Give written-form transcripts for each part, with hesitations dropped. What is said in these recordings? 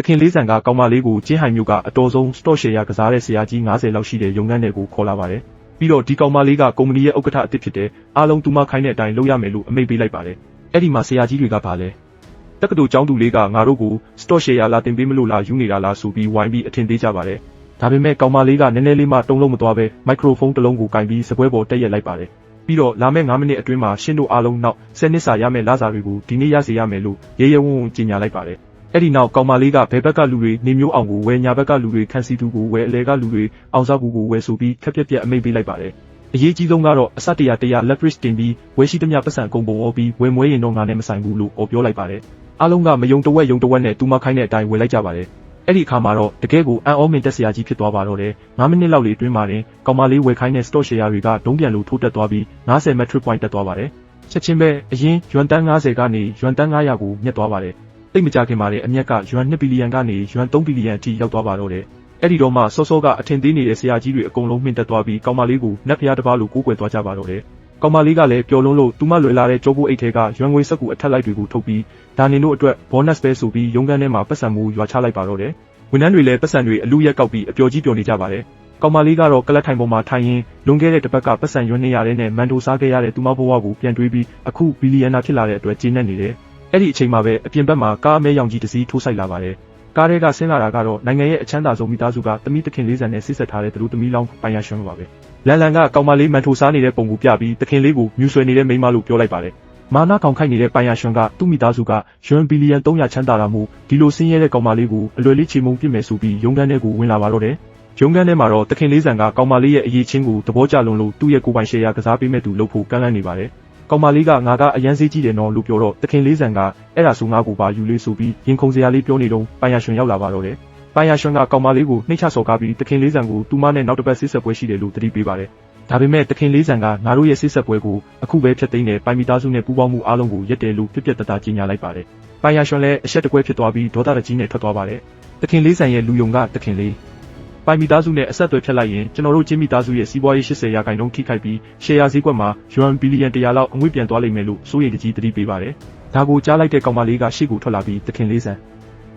တခင်လေးဆန်ကကောင်မလေးကိုကျင်းဟိုင်မြို့ကအတော်ဆုံး stock share ကစားတဲ့ဆရာကြီး90လောက်ရှိတဲ့ရုံငန်းတွေကိုခေါ်လာပါတယ်။ပြီးတော့ဒီကောင်မလေးကကုမ္ပဏီရဲ့ဥက္ကဋ္ဌအသစ်ဖြစ်တဲ့အားလုံးသူမခိုင်းတဲ့အတိုင်းလုပ်ရမယ်လို့အမိန့်ပေးလိုက်ပါတယ်။အဲ့ဒီမှာဆရာကြီးတွေကပါလဲတက္ကသိုလ်ကျောင်းသူလေးကငါတို့ကို stock share လာတင်ပေးမလို့လားယူနေတာလားဆိုပြီးဝိုင်းပြီးအထင်သေးကြပါတယ်။ဒါပေမဲ့ကောင်မလေးကနည်းနည်းလေးမှတုံးလုံးမသွားပဲမိုက်ခရိုဖုန်းတစ်လုံးကိုကင်ပြီးစပွဲပေါ်တက်ရက်လိုက်ပါတယ်။ပြီးတော့လာမယ့်9မိနစ်အတွင်းမှာရှင်းတို့အားလုံးနောက်10နှစ်စာရမယ့်လစာတွေကိုဒီနေ့ရစေရမယ်လို့ရဲရဲဝံ့ဝံ့ကြေညာလိုက်ပါတယ်။အဲ့ဒီနောက်ကောင်မလေးကဘယ်ဘက်ကလူတွေနေမျိုးအောင်ကိုဝယ်ညာဘက်ကလူတွေခန်းစီသူကိုဝယ်အလဲကလူတွေအောင်စားဘူးကိုဝယ်ဆိုပြီးခက်ပြက်ပြက်အမိန့်ပေးလိုက်ပါတယ်။အရေးကြီးဆုံးကတော့အစတရ leverage တင်ပြီးဝယ်ရှိသမျှပတ်စံအကုန်ပုံအော်ပြီးဝယ်မွေးရင်တော့ငါနဲ့မဆိုင်ဘူးလို့ပြောလိုက်ပါတယ်။အားလုံးကမယုံတဝက်ယုံတဝက်နဲ့သူမခိုင်းတဲ့အတိုင်းဝယ်လိုက်ကြပါတယ်။အဲ့ဒီအခါမှာတော့တကယ်ကိုအန်အောမင်တက်ဆရာကြီးဖြစ်သွားပါတော့တယ်။9မိနစ်လောက်လေးအတွင်းမှာတင်ကောင်မလေးဝယ်ခိုင်းတဲ့ stock share တွေကဒုံးပြန်လို့ထိုးတက်သွားပြီး90 metric point တက်သွားပါတယ်။ချက်ချင်းပဲအရင်ယွမ်တန်း90ကနေယွမ်တန်း900ကိုမြတ်သွားပါတယ်။တိတ်မကြခင်မှာလည်းအမျက်ကယွမ်2ဘီလီယံကနေယွမ်3ဘီလီယံအထိရောက်သွားပါတော့တယ်။အဲ့ဒီတော့မှစောစောကအထင်သေးနေတဲ့ဆရာကြီးတွေအကုန်လုံးမြင့်တက်သွားပြီးကောင်မလေးကိုနတ်ဖျားတစ်ပါးလိုကိုးကွယ်သွားကြပါတော့တယ်။ကောင်မလေးကလည်းပျော်လွန်းလို့သူမလွယ်လာတဲ့ကြောပိုးအိတ်ထဲကယွမ်ငွေစက်ကူအထက်လိုက်တွေကိုထုတ်ပြီးဒါနေတို့အတွက် bonus ပဲဆိုပြီးရုံးခန်းထဲမှာပတ်စံမှုရွာချလိုက်ပါတော့တယ်။ဝန်ထမ်းတွေလည်းပတ်စံတွေအလူရက်ကောက်ပြီးအပျော်ကြီးပျော်နေကြပါတယ်။ကောင်မလေးကတော့ကလတ်ထိုင်ပေါ်မှာထိုင်ရင်းလွန်ခဲ့တဲ့တစ်ပတ်ကပတ်စံရွန်းနေရတဲ့နဲ့မန်တိုစားခဲ့ရတဲ့သူမဘဝကိုပြန်တွေးပြီးအခုဘီလီယံနာဖြစ်လာတဲ့အတွက်ကျေနပ်နေတယ်။အဲ့ဒီအချိန်မှာပဲအပြင်ဘက်မှာကားအမဲရောင်ကြီးတစ်စီးထိုးဆိုင်လာပါတယ်။ကားထဲကဆင်းလာတာကတော့နိုင်ငံရဲ့အချမ်းသာဆုံးမိသားစုကသမီးသခင်လေးဆန်နဲ့ဆစ်ဆက်ထားတဲ့သူတို့သမီးလောင်းပိုင်ရရွှန်းပါပဲ။လန်လန်ကကောင်မလေးမန်တိုစားနေတဲ့ပုံကိုပြပြီးသခင်လေးကိုမြူဆွဲနေတဲ့မိန်းမလို့ပြောလိုက်ပါတယ်။မာနာကောင်ခိုက်နေတဲ့ပိုင်ရရွှန်းကသူ့မိသားစုကရွှန်းဘီလီယံ300ချမ်းသာတာမို့ဒီလိုဆင်းရဲတဲ့ကောင်မလေးကိုအလွယ်လေးချေမှုန်းပြစ်မယ်ဆိုပြီးရုံးခန်းထဲကိုဝင်လာပါတော့တယ်။ရုံးခန်းထဲမှာတော့သခင်လေးဆန်ကကောင်မလေးရဲ့အရေးချင်းကိုသဘောကျလွန်လို့သူ့ရဲ့ကိုယ်ပိုင်ရှယ်ယာကစားပေးမဲ့သူလုပ်ဖို့ကမ်းလှမ်းနေပါတယ်။ကောင်မလေးကငါကအရန်စေးကြည့်တယ်နော်လို့ပြောတော့သခင်လေးဆန်ကအဲ့ဒါဆိုငါကိုပါယူလေးဆိုပြီးရင်ခုန်စရာလေးပြောနေတော့ပိုင်ရရွှန်းရောက်လာပါတော့တယ်။ပိုင်ရရွှန်းကကောင်မလေးကိုနှိမ့်ချစော်ကားပြီးသခင်လေးဆန်ကိုသူမနဲ့နောက်တစ်ပတ်ဆစ်ဆက်ပွဲရှိတယ်လို့သတိပေးပါတယ်။ဒါပေမဲ့သခင်လေးဆန်ကငါတို့ရဲ့ဆစ်ဆက်ပွဲကိုအခုပဲဖျက်သိမ်းတယ်ပိုင်မီသားစုနဲ့ပူးပေါင်းမှုအားလုံးကိုရက်တယ်လို့ပြက်ပြက်တသားကြေညာလိုက်ပါတယ်။ပိုင်ရရွှန်းလည်းအဆက်တကွဲဖြစ်သွားပြီးဒေါသတကြီးနဲ့ထွက်သွားပါတယ်။သခင်လေးဆန်ရဲ့လူယုံကသခင်လေးပိုင်မီသားစုနဲ့အဆက်အသွယ်ဖြတ်လိုက်ရင်ကျွန်တော်တို့ချင်းမီသားစုရဲ့စီးပွားရေး80ရာခိုင်နှုန်းထိခိုက်ပြီးရှယ်ယာဈေးကွက်မှာယွမ်ဘီလီယံ100လောက်အငွေ့ပြန်သွားလိမ့်မယ်လို့စိုးရိမ်တကြီးသတိပေးပါတယ်။ဒါကိုကြားလိုက်တဲ့ကောင်မလေးကရှေ့ကိုထွက်လာပြီးသခင်လေးဆန်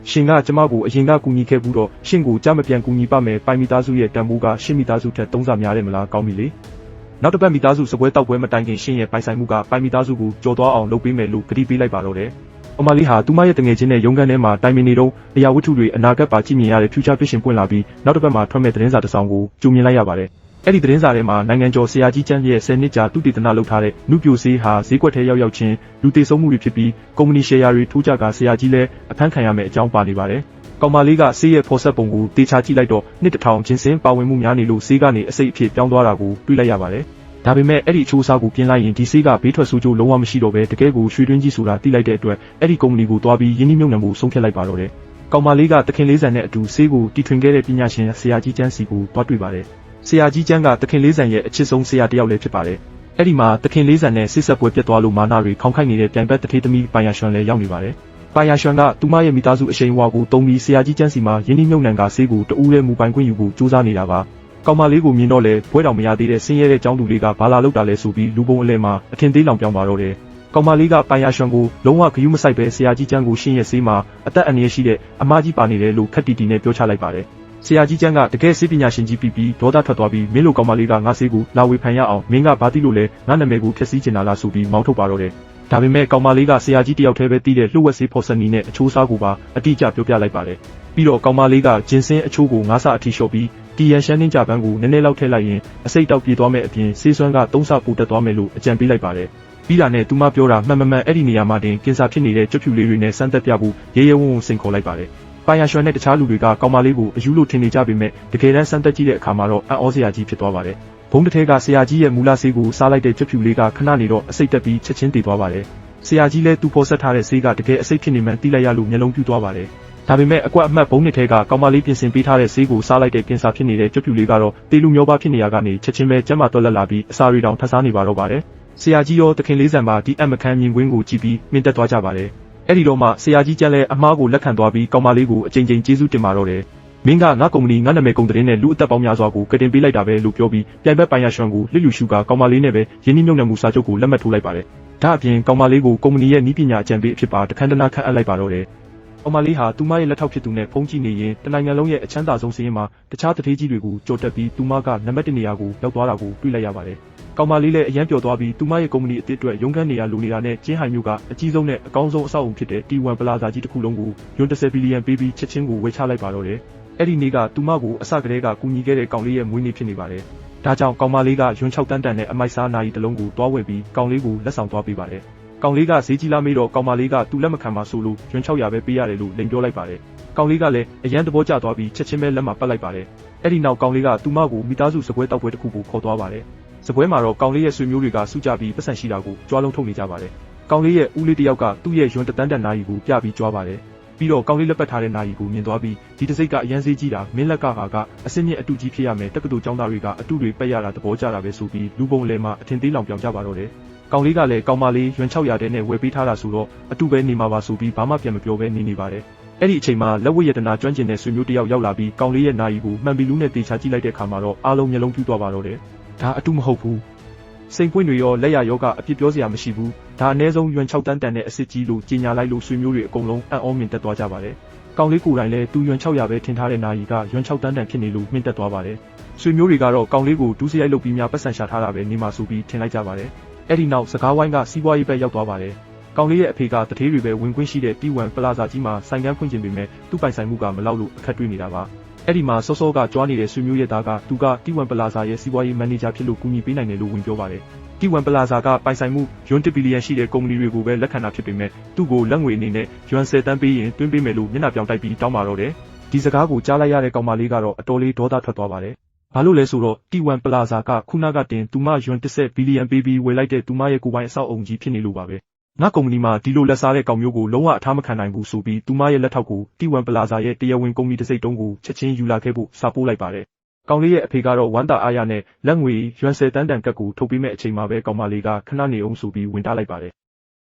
ရှင်ကကျမကိုအရင်ကကူညီခဲ့ဘူးတော့ရှင်ကိုကြားမပြန်ကူညီပါမယ်ပိုင်မီသားစုရဲ့တန်ဖိုးကရှင်မီသားစုထက်3ဆများတယ်မလားကောင်းပြီလေ။နောက်တစ်ပတ်မီသားစုစပွဲတောက်ပွဲမတိုင်ခင်ရှင်ရဲ့ပိုင်ဆိုင်မှုကပိုင်မီသားစုကိုကြော်သွားအောင်လုပ်ပေးမယ်လို့ကတိပေးလိုက်ပါတော့တယ်။အမလေးဟာသူမရဲ့တငယ်ချင်းနဲ့ရုံးခန်းထဲမှာတိုင်ပင်နေတော့အရာဝတ္ထုတွေအနာဂတ်ပါကြည့်မြင်ရတဲ့ future vision ပွင့်လာပြီးနောက်တစ်ပတ်မှာထွက်မဲ့သတင်းစာတစ်စောင်ကိုကြုံမြင်လိုက်ရပါတယ်။အဲ့ဒီသတင်းစာထဲမှာနိုင်ငံကျော်ဆရာကြီးကျန်းရဲ့10နှစ်ကြာသူတည်တနာလုပ်ထားတဲ့နုပြိုဆေးဟာဈေးကွက်ထဲရောက်ချင်းလူတေဆုံးမှုတွေဖြစ်ပြီးကုမ္ပဏီရှယ်ယာတွေထိုးကျကဆရာကြီးလည်းအဖမ်းခံရမယ့်အကြောင်းပါနေပါတယ်။ကောင်မလေးကဆေးရဲ့ဖော်ဆက်ပုံကိုတေချာကြည့်လိုက်တော့နှစ်1000ချင်းစင်းပါဝင်မှုများနေလို့ဆေးကနေအစိတ်အဖြစ်ပြောင်းသွားတာကိုတွေ့လိုက်ရပါတယ်။ဒါပေမဲ့အဲ့ဒီအချိုးအစားကိုပြင်လိုက်ရင်ဒီဆေးကဘေးထွက်ဆိုးကျိုးလုံးဝမရှိတော့ပဲတကယ်ကိုရွှေတွင်းကြီးဆိုတာသိလိုက်တဲ့အတွက်အဲ့ဒီကုမ္ပဏီကိုသွားပြီးယင်းနှိမ့်နှံမှုဆုံးဖြတ်လိုက်ပါတော့တယ်။ကောင်မလေးကသခင်လေးဆန်နဲ့အတူဆေးကိုတီထွင်ခဲ့တဲ့ပညာရှင်ဆရာကြီးကျန်းစီကိုသွားတွေ့ပါတယ်။ဆရာကြီးကျန်းကသခင်လေးဆန်ရဲ့အချစ်ဆုံးဆရာတစ်ယောက်လည်းဖြစ်ပါတယ်။အဲ့ဒီမှာသခင်လေးဆန်နဲ့ဆစ်ဆက်ပွဲပြတ်သွားလို့မာနာတွေခေါင်းခိုက်နေတဲ့ပြန်ဘက်တထေးသမီးပိုင်ရရွှန်းလည်းရောက်နေပါတယ်။ပိုင်ရရွှန်းကသူမရဲ့မိသားစုအရှိန်အဝါကိုတုံးပြီးဆရာကြီးကျန်းစီမှာယင်းနှိမ့်နှံကဆေးကိုတူးရဲမူပိုင်ခွင့်ယူဖို့စူးစမ်းနေတာပါ။ကောင်မလေးကိုမြင်တော့လေဘွဲတော်မရသေးတဲ့ဆင်းရဲတဲ့ကျောင်းသူလေးကဘာလာလောက်တာလဲဆိုပြီးလူပုံအလဲမှာအထင်သေးလောင်ပြောင်းပါတော့တယ်။ကောင်မလေးကပိုင်ရရွှန်းကိုလုံးဝဂယုမဆိုင်ပဲဆရာကြီးကျန်းကိုရှင်းရဲ့ဆေးမှာအသက်အန္တရာယ်ရှိတဲ့အမားကြီးပါနေတယ်လို့ခက်တီတီနဲ့ပြောချလိုက်ပါတယ်။ဆရာကြီးကျန်းကတကယ်ဆေးပညာရှင်ကြီးပြီးဒေါသထွက်သွားပြီးမင်းလိုကောင်မလေးကငါဆေးကိုလာဝေဖန်ရအောင်မင်းကဘာသိလို့လဲငါနာမည်ကိုဖျက်ဆီးချင်တာလားဆိုပြီးမောင်းထုတ်ပါတော့တယ်။ဒါပေမဲ့ကောင်မလေးကဆရာကြီးတယောက်တည်းပဲတီးတဲ့လှုပ်ဝက်ဆေးဖော်ဆက်နီနဲ့အချိုးစားကိုပါအတိအကျပြောပြလိုက်ပါတယ်။ပြီးတော့ကောင်မလေးကဂျင်းစင်းအချိုးကို9ဆအထိလျှော့ပြီးတီရန်ရှမ်းနှင်းကြပန်းကိုနည်းနည်းလောက်ထည့်လိုက်ရင်အစိတ်တောက်ပြေးသွားမဲ့အပြင်ဆေးစွမ်းက3ဆပိုတက်သွားမယ်လို့အကြံပေးလိုက်ပါတယ်။ပြီးတာနဲ့သူမပြောတာမှန်အဲ့ဒီနေရာမှာတင်ကင်ဆာဖြစ်နေတဲ့ကြွဖြူလေးတွေနဲ့စမ်းသပ်ပြဖို့ရဲရဲဝံ့ဝံ့စိန်ခေါ်လိုက်ပါတယ်။ပိုင်ရရွှန်းနဲ့တခြားလူတွေကကောင်မလေးကိုအယူလို့ထင်နေကြပေမဲ့တကယ်တမ်းစမ်းသပ်ကြည့်တဲ့အခါမှာတော့အံ့ဩစရာကြီးဖြစ်သွားပါတယ်။ဘုံတစ်ထဲကဆရာကြီးရဲ့မူလဆေးကိုစားလိုက်တဲ့ကြွဖြူလေးကခဏနေတော့အစိတ်တက်ပြီးချက်ချင်းတည်သွားပါတယ်။ဆရာကြီးလည်းသူဖော်ဆက်ထားတဲ့ဆေးကတကယ်အစိတ်ဖြစ်နေမှန်းသိလိုက်ရလို့မျက်လုံးပြူသွားပါတယ်။ဒါပေမဲ့အကွက်အမှတ်ဘုံနှစ်ထဲကကောင်မလေးပြင်ဆင်ပေးထားတဲ့ဆေးကိုစားလိုက်တဲ့ကင်ဆာဖြစ်နေတဲ့ကြွဖြူလေးကတော့တေလူမျိုးပါဖြစ်နေရကနေချက်ချင်းပဲကျန်းမာတော့လက်လာပြီးအစာတွေတောင်ထပ်စားနေပါတော့ပါတယ်။ဆရာကြီးရောသခင်လေးဆန်ပါဒီအမခန်းမြင်ကွင်းကိုကြည့်ပြီးမြင့်တက်သွားကြပါတယ်။အဲ့ဒီတော့မှဆရာကြီးကျန်းလည်းအမားကိုလက်ခံသွားပြီးကောင်မလေးကိုအကြိမ်ကြိမ်ကျေးဇူးတင်ပါတော့တယ်။မင်းကငါကုမ္ပဏီငါနာမည်ကုန်တဲ့နဲ့လူအသက်ပေါင်းများစွာကိုကတင်ပေးလိုက်တာပဲလို့ပြောပြီးပြိုင်ဘက်ပိုင်ရရွှန်းကိုလစ်လူရှုကကောင်မလေးနဲ့ပဲယင်းနှိမ့်နှံမှုစာချုပ်ကိုလက်မှတ်ထိုးလိုက်ပါတယ်။ဒါအပြင်ကောင်မလေးကိုကုမ္ပဏီရဲ့နည်းပညာအကြံပေးအဖြစ်ပါတခန်းတနာခန့်အပ်လိုက်ပါတော့တယ်။ ကောင်မလေးဟာသူမရဲ့လက်ထောက်ဖြစ်သူနဲ့ဖုန်းကြည့်နေရင်တနိုင်ငံလုံးရဲ့အချမ်းသာဆုံးစည်းရင်းမှာတခြားတထေးကြီးတွေကိုကြော်တက်ပြီးသူမကနံပါတ်1နေရာကိုရောက်သွားတာကိုတွေ့လိုက်ရပါတယ်။ကောင်မလေးလည်းအရန်ပျော်သွားပြီးသူမရဲ့ကုမ္ပဏီအသစ်အတွက်ရုံးခန်းနေရာလိုနေတာနဲ့ကျင်းဟိုင်မြို့ကအကြီးဆုံးနဲ့အကောင်းဆုံးအဆောက်အုံဖြစ်တဲ့ T1 Plaza ကြီးတစ်ခုလုံးကိုယွမ်10ဘီလီယံပေးပြီးချက်ချင်းကိုဝယ်ချလိုက်ပါတော့တယ်။အဲ့ဒီနေ့ကသူမကိုအစကတည်းကကူညီခဲ့တဲ့ကောင်လေးရဲ့မွေးနေ့ဖြစ်နေပါတယ်။ဒါကြောင့်ကောင်မလေးကယွမ်6တန်းတန်နဲ့အမိုက်စားနာရီတစ်လုံးကိုတွားဝယ်ပြီးကောင်လေးကိုလက်ဆောင်သွားပေးပါတယ်။ကောင်လေးကဈေးကြီးလာမေးတော့ကောင်မလေးကသူလက်မခံပါဆိုလို့ယွမ်600ပဲပေးရတယ်လို့လိန်ပြောလိုက်ပါတယ်။ကောင်လေးကလည်းအရန်သဘောကျသွားပြီးချက်ချင်းပဲလက်မှာပတ်လိုက်ပါတယ်။အဲ့ဒီနောက်ကောင်လေးကသူမကိုမိသားစုစပွဲတောက်ပွဲတစ်ခုကိုခေါ်သွားပါတယ်။စပွဲမှာတော့ကောင်လေးရဲ့ဆွေမျိုးတွေကစုကြပြီးပတ်စံရှိတာကိုကြွားလုံးထုတ်နေကြပါတယ်။ကောင်လေးရဲ့ဦးလေးတစ်ယောက်ကသူ့ရဲ့ယွမ်တန်းတန်နာရီကိုပြပြီးကြွားပါတယ်။ပြီးတော့ကောင်လေးလက်ပတ်ထားတဲ့နာရီကိုမြင်သွားပြီးဒီတစ်စိတ်ကအရန်ဈေးကြီးတာမင်းလက်ကကအစင်းမြင့်အတူကြီးဖြစ်ရမယ်တက္ကသိုလ်ကျောင်းသားတွေကအတူတွေပက်ရတာသဘောကျတာပဲဆိုပြီးလူပုံလဲမှာအထင်သေးလောင်ပြောင်ကြပါတော့တယ်။ကောင်လေးကလည်းကောင်မလေးယွမ်600တဲ့နဲ့ဝယ်ပေးထားတာဆိုတော့အတူပဲနေမှာပါဆိုပြီးဘာမှပြန်မပြောဘဲနေပါတယ်။အဲ့ဒီအချိန်မှာလက်ဝတ်ရတနာကျွမ်းကျင်တဲ့ဆွေမျိုးတစ်ယောက်ရောက်လာပြီးကောင်လေးရဲ့နာရီကိုမှန်ဘီလူးနဲ့တေချာကြည့်လိုက်တဲ့အခါမှာတော့အားလုံးမျက်လုံးပြူးသွားပါတော့တယ်။ဒါအတူမဟုတ်ဘူး။စိန်ပွင့်တွေရောလက်ရရောကအပြစ်ပြောစရာမရှိဘူး။ဒါအနည်းဆုံးယွမ်6တန်းတန်နဲ့အစ်စ်ကြီးလို့ကြီးညာလိုက်လို့ဆွေမျိုးတွေအကုန်လုံးအံ့ဩမြင်တက်သွားကြပါတယ်။ကောင်လေးကိုယ်တိုင်လည်းသူယွမ်600ပဲထင်ထားတဲ့နာရီကယွမ်6တန်းတန်ဖြစ်နေလို့မြင့်တက်သွားပါတယ်။ဆွေမျိုးတွေကတော့ကောင်လေးကိုဒူးစရိုက်လုပ်ပြီးများပတ်စံရှာထားတာပဲနေမှာဆိုပြီးထင်လိုက်ကြပါတယ်။အဲ့ဒီနောက်စကားဝိုင်းကစီးပွားရေးဘက်ရောက်သွားပါတယ်။ကောင်လေးရဲ့အဖေကတထေးတွေပဲဝင်ခွင့်ရှိတဲ့ T1 Plaza ကြီးမှာဆိုင်ကန်းဖွင့်ခြင်းပေမဲ့သူ့ပိုင်ဆိုင်မှုကမလောက်လို့အခက်တွေ့နေတာပါ။အဲ့ဒီမှာစောစောကကြွားနေတဲ့ဆွေမျိုးရဲ့သားကသူက T1 Plaza ရဲ့စီးပွားရေးမန်နေဂျာဖြစ်လို့ကူညီပေးနိုင်တယ်လို့ဝင်ပြောပါတယ်။ T1 Plaza ကပိုင်ဆိုင်မှုယွမ်1ဘီလီယံရှိတဲ့ကုမ္ပဏီတွေကိုပဲလက်ခံတာဖြစ်ပေမဲ့သူ့ကိုလက်ငွေအနေနဲ့ယွမ်10တန်းပေးရင်တွင်းပေးမယ်လို့မျက်နှာပြောင်တိုက်ပြီးတောင်းပါတော့တယ်။ဒီစကားကိုကြားလိုက်ရတဲ့ကောင်မလေးကတော့အတော်လေးဒေါသထွက်သွားပါတယ်။ဘာလို့လဲဆိုတော့ T1 Plaza ကခုနကတင်သူမယွမ်10ဘီလီယံပေးပြီးဝယ်လိုက်တဲ့သူမရဲ့ကိုယ်ပိုင်အဆောက်အုံကြီးဖြစ်နေလို့ပါပဲ။ငါကုမ္ပဏီမှာဒီလိုလက်စားတဲ့ကောင်မျိုးကိုလုံးဝအထားမခံနိုင်ဘူးဆိုပြီးသူမရဲ့လက်ထောက်ကို T1 Plaza ရဲ့တရားဝင်ကုမ္ပဏီတစ်စိတ်တုံးကိုချက်ချင်းယူလာခဲ့ဖို့စာပို့လိုက်ပါတယ်။ကောင်လေးရဲ့အဖေကတော့ဝမ်းသာအားရနဲ့လက်ငွေယွမ်10တန်းတန်ကတ်ကိုထုတ်ပေးမဲ့အချိန်မှာပဲကောင်မလေးကခဏနေအောင်ဆိုပြီးဝင်တားလိုက်ပါတယ်